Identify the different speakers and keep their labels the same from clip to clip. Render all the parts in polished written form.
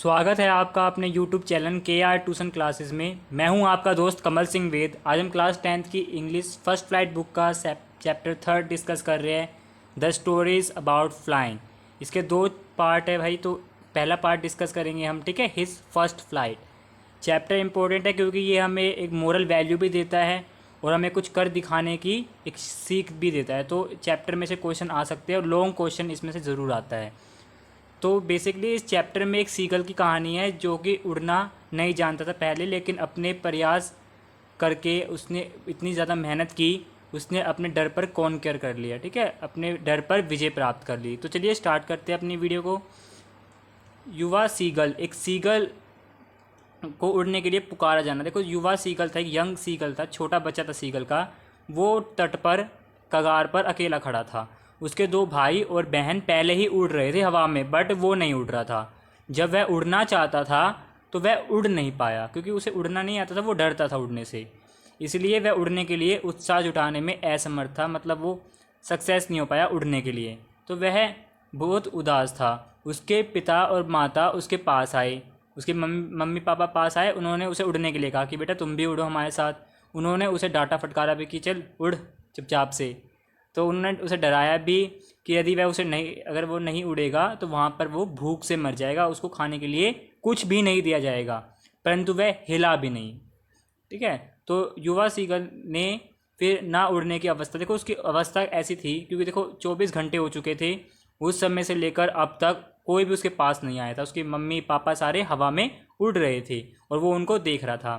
Speaker 1: स्वागत है आपका अपने YouTube channel KR tuition classes में। मैं हूं आपका दोस्त कमल सिंह वेद। आज हम क्लास 10th की इंग्लिश फर्स्ट फ्लाइट बुक का चैप्टर 3 डिस्कस कर रहे हैं, द स्टोरीज अबाउट फ्लाइंग। इसके दो पार्ट है भाई, तो पहला पार्ट डिस्कस करेंगे हम, ठीक है, his first flight. Chapter important है क्योंकि ये हमें एक मोरल वैल्यू भी देता है और हमें कुछ कर दिखाने की एक सीख भी देता है। तो चैप्टर में से क्वेश्चन आ सकते हैं और लॉन्ग क्वेश्चन इसमें से ज़रूर आता है। तो बेसिकली इस चैप्टर में एक सीगल की कहानी है जो कि उड़ना नहीं जानता था पहले, लेकिन अपने प्रयास करके उसने इतनी ज़्यादा मेहनत की, उसने अपने डर पर कॉन्कर कर लिया, ठीक है, अपने डर पर विजय प्राप्त कर ली। तो चलिए स्टार्ट करते हैं अपनी वीडियो को। युवा सीगल, एक सीगल को उड़ने के लिए पुकारा जाना। देखो, युवा सीगल था, एक यंग सीगल था, छोटा बच्चा था सीगल का। वो तट पर कगार पर अकेला खड़ा था। उसके दो भाई और बहन पहले ही उड़ रहे थे हवा में, बट वो नहीं उड़ रहा था। जब वह उड़ना चाहता था तो वह उड़ नहीं पाया क्योंकि उसे उड़ना नहीं आता था, वो डरता था उड़ने से। इसलिए वह उड़ने के लिए उत्साह जुटाने में असमर्थ था, मतलब वो सक्सेस नहीं हो पाया उड़ने के लिए। तो वह बहुत उदास था। उसके पिता और माता उसके पास आए, उसके मम्मी पापा पास आए। उन्होंने उसे उड़ने के लिए कहा कि बेटा तुम भी उड़ो हमारे साथ। उन्होंने उसे डांटा फटकारा भी कि चल उड़ चुपचाप से। तो उन्होंने उसे डराया भी कि यदि वह उसे नहीं, अगर वो नहीं उड़ेगा तो वहाँ पर वो भूख से मर जाएगा, उसको खाने के लिए कुछ भी नहीं दिया जाएगा। परंतु वह हिला भी नहीं, ठीक है। तो युवा सीगल ने फिर ना उड़ने की अवस्था, देखो उसकी अवस्था ऐसी थी क्योंकि देखो 24 घंटे हो चुके थे उस समय से लेकर अब तक कोई भी उसके पास नहीं आया था। उसके मम्मी पापा सारे हवा में उड़ रहे थे और वो उनको देख रहा था,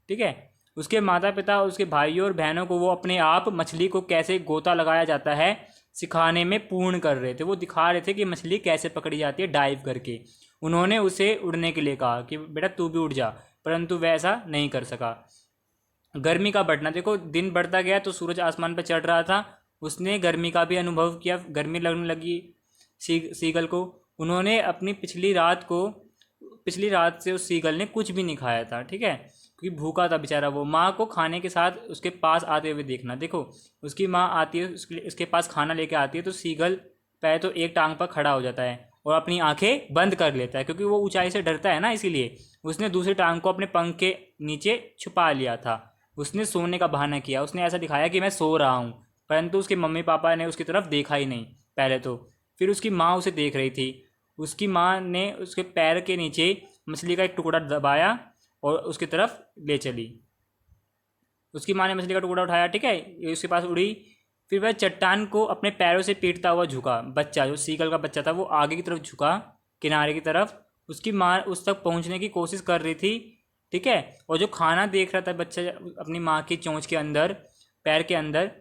Speaker 1: ठीक है। उसके माता पिता, उसके भाइयों और बहनों को वो अपने आप मछली को कैसे गोता लगाया जाता है सिखाने में पूर्ण कर रहे थे। वो दिखा रहे थे कि मछली कैसे पकड़ी जाती है डाइव करके। उन्होंने उसे उड़ने के लिए कहा कि बेटा तू भी उड़ जा, परंतु वह ऐसा नहीं कर सका। गर्मी का बढ़ना, देखो दिन बढ़ता गया तो सूरज आसमान पर चढ़ रहा था। उसने गर्मी का भी अनुभव किया, गर्मी लगने लगी सीगल को। उन्होंने अपनी पिछली रात से उस सीगल ने कुछ भी नहीं खाया था, ठीक है, क्योंकि भूखा था बेचारा। वो माँ को खाने के साथ उसके पास आते हुए देखना, देखो उसकी माँ आती है, उसके पास खाना लेके आती है तो सीगल पहले तो एक टांग पर खड़ा हो जाता है और अपनी आंखें बंद कर लेता है क्योंकि वो ऊंचाई से डरता है ना, इसीलिए उसने दूसरी टांग को अपने पंख के नीचे छुपा लिया था। उसने सोने का बहाना किया, उसने ऐसा दिखाया कि मैं सो रहा हूँ, परंतु उसके मम्मी पापा ने उसकी तरफ देखा ही नहीं पहले तो। फिर उसकी माँ उसे देख रही थी। उसकी माँ ने उसके पैर के नीचे मछली का एक टुकड़ा दबाया और उसकी तरफ ले चली। उसकी माँ ने मछली का टुकड़ा उठाया, ठीक है, ये उसके पास उड़ी। फिर वह चट्टान को अपने पैरों से पीटता हुआ झुका। बच्चा, जो सीगल का बच्चा था, वो आगे की तरफ झुका, किनारे की तरफ। उसकी माँ उस तक पहुँचने की कोशिश कर रही थी, ठीक है, और जो खाना देख रहा था बच्चा अपनी माँ की चोंच के अंदर, पैर के अंदर,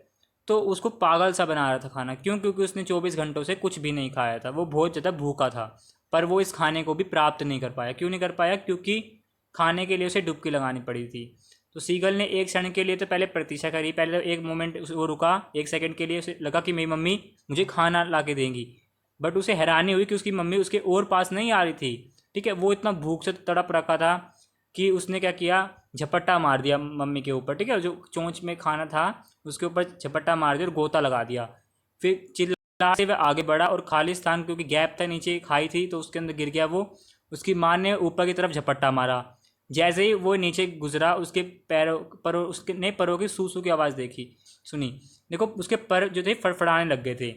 Speaker 1: तो उसको पागल सा बना रहा था खाना। क्यों? क्योंकि उसने 24 घंटों से कुछ भी नहीं खाया था, वो बहुत ज़्यादा भूखा था। पर वो इस खाने को भी प्राप्त नहीं कर पाया। क्यों नहीं कर पाया? क्योंकि खाने के लिए उसे डुबकी लगानी पड़ी थी। तो सीगल ने एक क्षण के लिए तो पहले प्रतीक्षा करी, पहले तो एक मोमेंट वो रुका, एक सेकंड के लिए उसे लगा कि मेरी मम्मी मुझे खाना ला के देंगी। बट उसे हैरानी हुई कि उसकी मम्मी उसके और पास नहीं आ रही थी, ठीक है। वो इतना भूख से तड़प रखा था कि उसने क्या किया, झपट्टा मार दिया मम्मी के ऊपर, ठीक है, जो चोंच में खाना था उसके ऊपर झपट्टा मार दिया और गोता लगा दिया। फिर चिल्ला से वह आगे बढ़ा और खाली स्थान, क्योंकि गैप था, नीचे खाई थी, तो उसके अंदर गिर गया वो। उसकी माँ ने ऊपर की तरफ झपट्टा मारा। जैसे ही वो नीचे गुजरा, उसके पैरों पर, उसके ने परों की सू सू की आवाज़ देखी, सुनी। देखो उसके पर जो थे फड़फड़ाने लग गए थे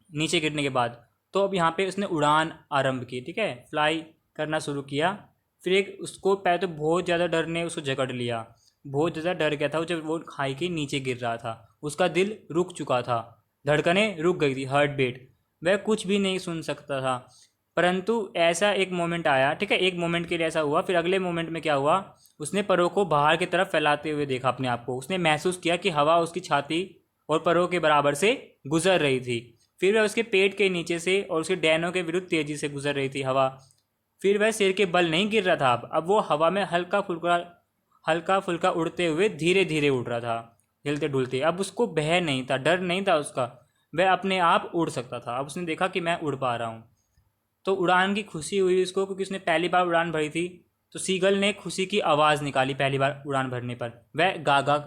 Speaker 1: नीचे गिरने के बाद। तो अब यहाँ पे उसने उड़ान आरंभ की, ठीक है, फ्लाई करना शुरू किया। फिर एक उसको पहले तो बहुत ज़्यादा डर ने उसको जकड़ लिया, बहुत ज़्यादा डर गया था वो जब वो खाई के नीचे गिर रहा था। उसका दिल रुक चुका था, धड़कनें रुक गई थी, हार्ट बीट, वह कुछ भी नहीं सुन सकता था। परंतु ऐसा एक मोमेंट आया, ठीक है, एक मोमेंट के लिए ऐसा हुआ। फिर अगले मोमेंट में क्या हुआ, उसने परों को बाहर की तरफ फैलाते हुए देखा अपने आप को। उसने महसूस किया कि हवा उसकी छाती और परों के बराबर से गुजर रही थी। फिर वह उसके पेट के नीचे से और उसके डैनों के विरुद्ध तेजी से गुजर रही थी हवा। फिर वह सिर के बल नहीं गिर रहा था, अब वो हवा में हल्का फुल्का उड़ते हुए धीरे धीरे उड़ रहा था, हिलते डुलते। अब उसको भय नहीं था, डर नहीं था उसका, वह अपने आप उड़ सकता था। अब उसने देखा कि मैं उड़ पा रहा हूँ। तो उड़ान की खुशी हुई उसको, क्योंकि उसने पहली बार उड़ान भरी थी। तो सीगल ने खुशी की आवाज़ निकाली पहली बार उड़ान भरने पर। वह गागा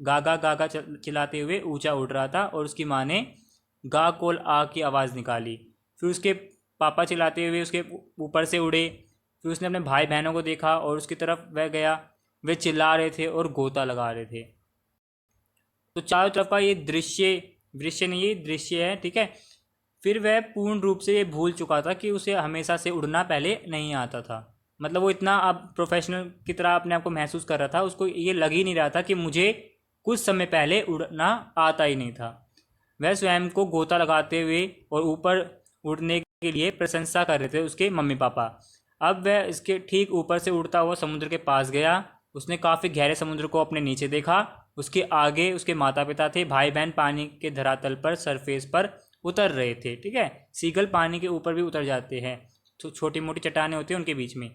Speaker 1: गागा चिल्लाते हुए ऊंचा उड़ रहा था और उसकी माँ ने गा कोल आ की आवाज़ निकाली। फिर उसके पापा चिल्लाते हुए उसके ऊपर से उड़े। फिर उसने अपने भाई बहनों को देखा और उसकी तरफ वह गया। वे चिल्ला रहे थे और गोता लगा रहे थे। तो चारों तरफ का ये दृश्य, दृश्य नहीं, ये दृश्य है, ठीक है। फिर वह पूर्ण रूप से ये भूल चुका था कि उसे हमेशा से उड़ना पहले नहीं आता था। मतलब वो इतना अब प्रोफेशनल की तरह अपने आप को महसूस कर रहा था, उसको ये लग ही नहीं रहा था कि मुझे कुछ समय पहले उड़ना आता ही नहीं था। वह स्वयं को गोता लगाते हुए और ऊपर उड़ने के लिए प्रशंसा कर रहे थे उसके मम्मी पापा। अब वह इसके ठीक ऊपर से उड़ता हुआ समुद्र के पास गया। उसने काफ़ी गहरे समुद्र को अपने नीचे देखा। उसके आगे उसके माता पिता थे, भाई बहन पानी के धरातल पर, सरफेस पर उतर रहे थे, ठीक है। सीगल पानी के ऊपर भी उतर जाते हैं, तो छोटी मोटी चट्टानें होती हैं उनके बीच में,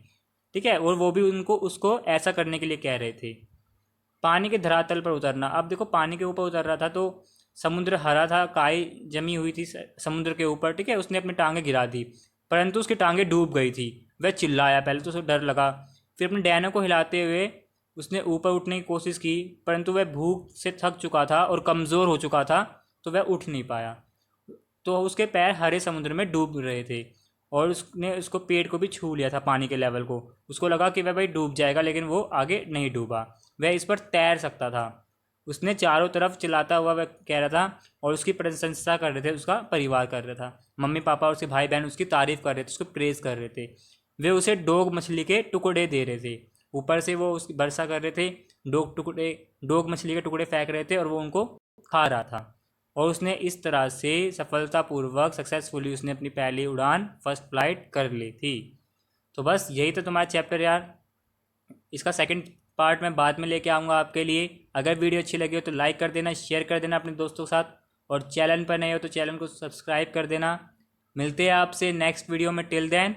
Speaker 1: ठीक है। और वो भी उनको उसको ऐसा करने के लिए कह रहे थे। पानी के धरातल पर उतरना, अब देखो पानी के ऊपर उतर रहा था तो समुद्र हरा था, काई जमी हुई थी समुद्र के ऊपर, ठीक है। उसने अपनी टांगें गिरा दी, परंतु उसकी टांगें डूब गई थी। वह चिल्लाया, पहले तो उसे डर लगा। फिर अपने डैनों को हिलाते हुए उसने ऊपर उठने की कोशिश की, परंतु वह भूख से थक चुका था और कमज़ोर हो चुका था, तो वह उठ नहीं पाया। तो उसके पैर हरे समुद्र में डूब रहे थे और उसने उसको पेट को भी छू लिया था, पानी के लेवल को। उसको लगा कि वह भाई डूब जाएगा, लेकिन वो आगे नहीं डूबा, वह इस पर तैर सकता था। उसने चारों तरफ चिल्लाता हुआ वह कह रहा था और उसकी प्रशंसा कर रहे थे, उसका परिवार कर रहा था। मम्मी पापा और उसके भाई बहन उसकी तारीफ कर रहे थे, उसको प्रेज़ कर रहे थे। वे उसे डोग मछली के टुकड़े दे रहे थे, ऊपर से वो उसकी वर्षा कर रहे थे। डोग मछली के टुकड़े फेंक रहे थे और वो उनको खा रहा था। और उसने इस तरह से सफलतापूर्वक, सक्सेसफुली उसने अपनी पहली उड़ान, फर्स्ट फ्लाइट कर ली थी। तो बस यही तो तुम्हारा चैप्टर यार। इसका सेकंड पार्ट मैं बाद में लेके आऊँगा आपके लिए। अगर वीडियो अच्छी लगी हो तो लाइक कर देना, शेयर कर देना अपने दोस्तों के साथ, और चैनल पर नए हो तो चैनल को सब्सक्राइब कर देना। मिलते हैं आपसे नेक्स्ट वीडियो में। Till then